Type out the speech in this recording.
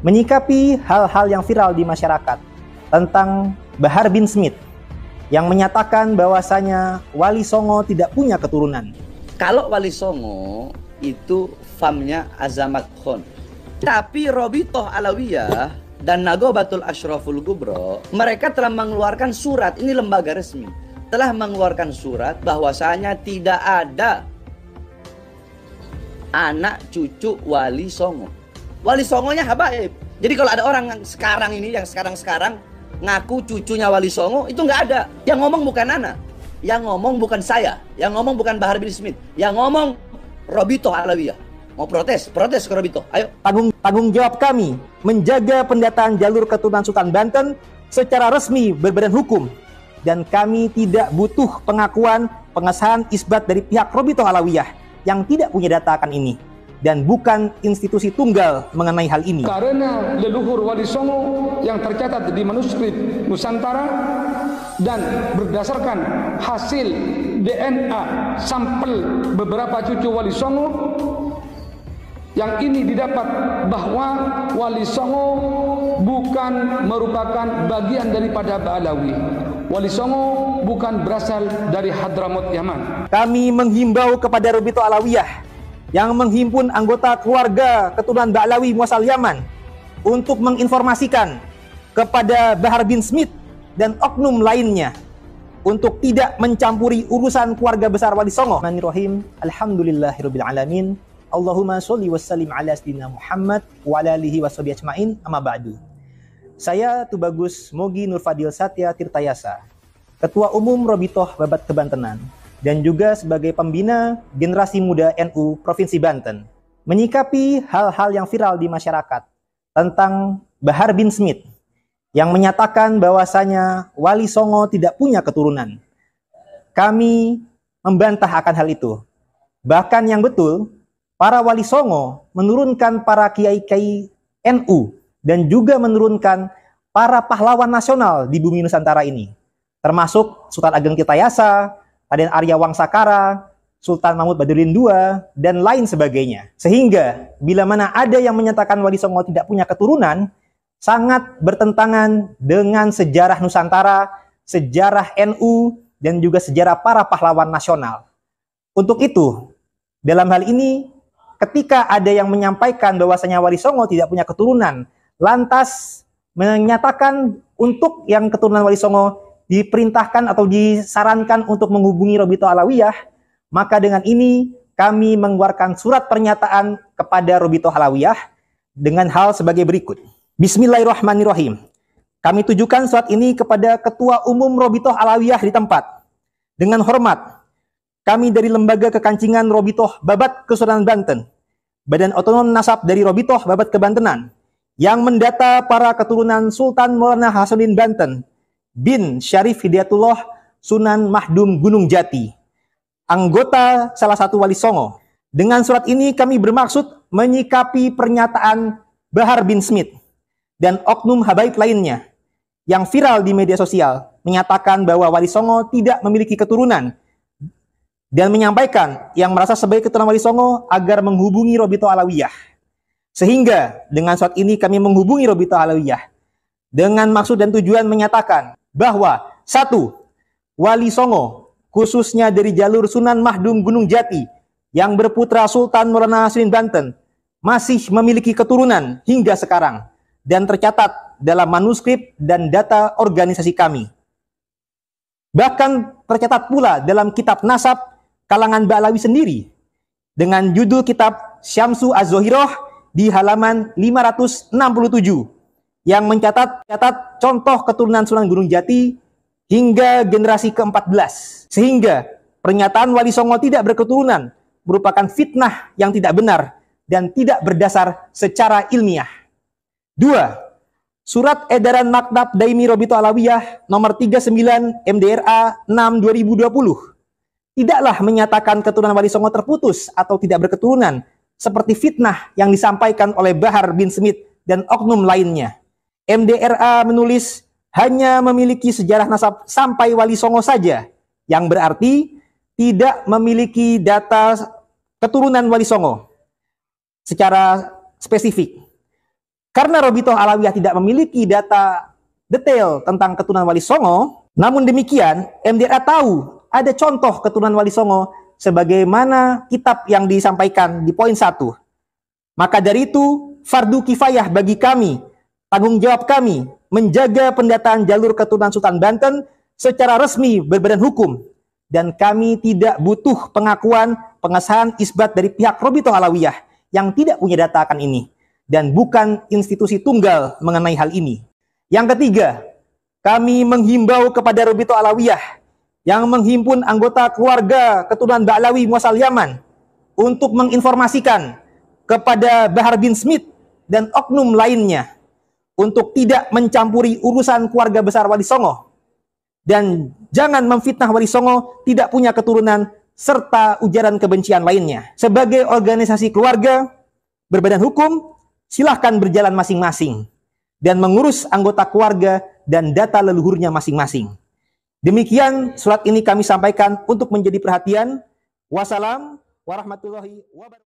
Menyikapi hal-hal yang viral di masyarakat tentang Bahar bin Smith yang menyatakan bahwasanya Wali Songo tidak punya keturunan. Kalau Wali Songo itu famnya Azamat Khan, tapi Robitoh Alawiyah dan Nagobatul Ashraful Kubro, mereka telah mengeluarkan surat, ini lembaga resmi, telah mengeluarkan surat bahwasanya tidak ada anak cucu Wali Songo. Wali Songonya habaib. Jadi kalau ada orang yang sekarang ini, yang sekarang ngaku cucunya Wali Songo, itu nggak ada. Yang ngomong bukan anak, yang ngomong bukan saya, yang ngomong bukan Bahar bin Smith, yang ngomong Robitoh Alawiyah. Mau protes ke Robitoh, ayo. Tanggung jawab kami menjaga pendataan jalur keturunan Sultan Banten secara resmi berbadan hukum, dan kami tidak butuh pengakuan pengesahan isbat dari pihak Robitoh Alawiyah yang tidak punya data akan ini, dan bukan institusi tunggal mengenai hal ini. Karena leluhur Wali Songo yang tercatat di manuskrip Nusantara dan berdasarkan hasil DNA sampel beberapa cucu Wali Songo, yang ini didapat bahwa Wali Songo bukan merupakan bagian daripada Ba'alawi. Wali Songo bukan berasal dari Hadramaut Yaman. Kami menghimbau kepada Robitoh Alawiyah yang menghimpun anggota keluarga keturunan Ba'alawi muasal Yaman untuk menginformasikan kepada Bahar bin Smith dan oknum lainnya untuk tidak mencampuri urusan keluarga besar Wali Songo. Bismillahirrahmanirrahim. Alhamdulillahirabbil alamin. Allahumma sholli wa sallim ala sayyidina Muhammad wa ala alihi washabihi ajmain, amma ba'du. Saya Tubagus Mogi Nurfadil Satya Tirtayasa, Ketua Umum Robitoh Babat Kebantenan, dan juga sebagai pembina Generasi Muda NU Provinsi Banten, menyikapi hal-hal yang viral di masyarakat tentang Bahar bin Smith yang menyatakan bahwasanya Wali Songo tidak punya keturunan. Kami membantah akan hal itu. Bahkan yang betul, para Wali Songo menurunkan para kiai-kiai NU dan juga menurunkan para pahlawan nasional di bumi Nusantara ini, termasuk Sultan Ageng Tirtayasa, Raden Arya Wangsakara, Sultan Mahmud Badruddin II, dan lain sebagainya. Sehingga bila mana ada yang menyatakan Wali Songo tidak punya keturunan, sangat bertentangan dengan sejarah Nusantara, sejarah NU, dan juga sejarah para pahlawan nasional. Untuk itu, dalam hal ini, ketika ada yang menyampaikan bahwasanya Wali Songo tidak punya keturunan, lantas menyatakan untuk yang keturunan Wali Songo diperintahkan atau disarankan untuk menghubungi Robitoh Alawiyah, maka dengan ini kami mengeluarkan surat pernyataan kepada Robitoh Alawiyah dengan hal sebagai berikut. Bismillahirrahmanirrahim. Kami tujukan surat ini kepada Ketua Umum Robitoh Alawiyah di tempat. Dengan hormat, kami dari Lembaga Kekancingan Robitoh Babat Kesultanan Banten, Badan Otonom Nasab dari Robitoh Babat Kebantenan, yang mendata para keturunan Sultan Maulana Hasanuddin Banten bin Syarif Hidayatullah Sunan Mahdum Gunung Jati, anggota salah satu Wali Songo. Dengan surat ini kami bermaksud menyikapi pernyataan Bahar bin Smith dan oknum habaib lainnya yang viral di media sosial menyatakan bahwa Wali Songo tidak memiliki keturunan, dan menyampaikan yang merasa sebagai keturunan Wali Songo agar menghubungi Robitoh Alawiyah. Sehingga dengan surat ini kami menghubungi Robitoh Alawiyah dengan maksud dan tujuan menyatakan bahwa 1. Wali Songo khususnya dari jalur Sunan Mahdum Gunung Jati yang berputra Sultan Maulana Hasanuddin Banten masih memiliki keturunan hingga sekarang dan tercatat dalam manuskrip dan data organisasi kami. Bahkan tercatat pula dalam kitab nasab kalangan Ba'alawi sendiri dengan judul kitab Syamsu Az-Zohiroh di halaman 567 yang mencatat contoh keturunan Sunan Gunung Jati hingga generasi ke-14. Sehingga pernyataan Wali Songo tidak berketurunan merupakan fitnah yang tidak benar dan tidak berdasar secara ilmiah. 2. Surat Edaran Maktab Daimi Robitoh Alawiyah nomor 39 MDRA 6/2020 tidaklah menyatakan keturunan Wali Songo terputus atau tidak berketurunan seperti fitnah yang disampaikan oleh Bahar bin Smith dan oknum lainnya. MDRA menulis hanya memiliki sejarah nasab sampai Wali Songo saja, yang berarti tidak memiliki data keturunan Wali Songo secara spesifik. Karena Robitoh Alawiyah tidak memiliki data detail tentang keturunan Wali Songo, namun demikian MDRA tahu ada contoh keturunan Wali Songo sebagaimana kitab yang disampaikan di poin 1. Maka dari itu, fardu kifayah bagi kami, tanggung jawab kami menjaga pendataan jalur keturunan Sultan Banten secara resmi berbadan hukum, dan kami tidak butuh pengakuan pengesahan isbat dari pihak Robitoh Alawiyah yang tidak punya data akan ini dan bukan institusi tunggal mengenai hal ini. Yang ketiga, kami menghimbau kepada Robitoh Alawiyah yang menghimpun anggota keluarga keturunan Ba'lawi muasal Yaman untuk menginformasikan kepada Bahar bin Smith dan oknum lainnya untuk tidak mencampuri urusan keluarga besar Wali Songo dan jangan memfitnah Wali Songo tidak punya keturunan serta ujaran kebencian lainnya. Sebagai organisasi keluarga berbadan hukum, silahkan berjalan masing-masing dan mengurus anggota keluarga dan data leluhurnya masing-masing. Demikian surat ini kami sampaikan untuk menjadi perhatian. Wassalam warahmatullahi wabarakatuh.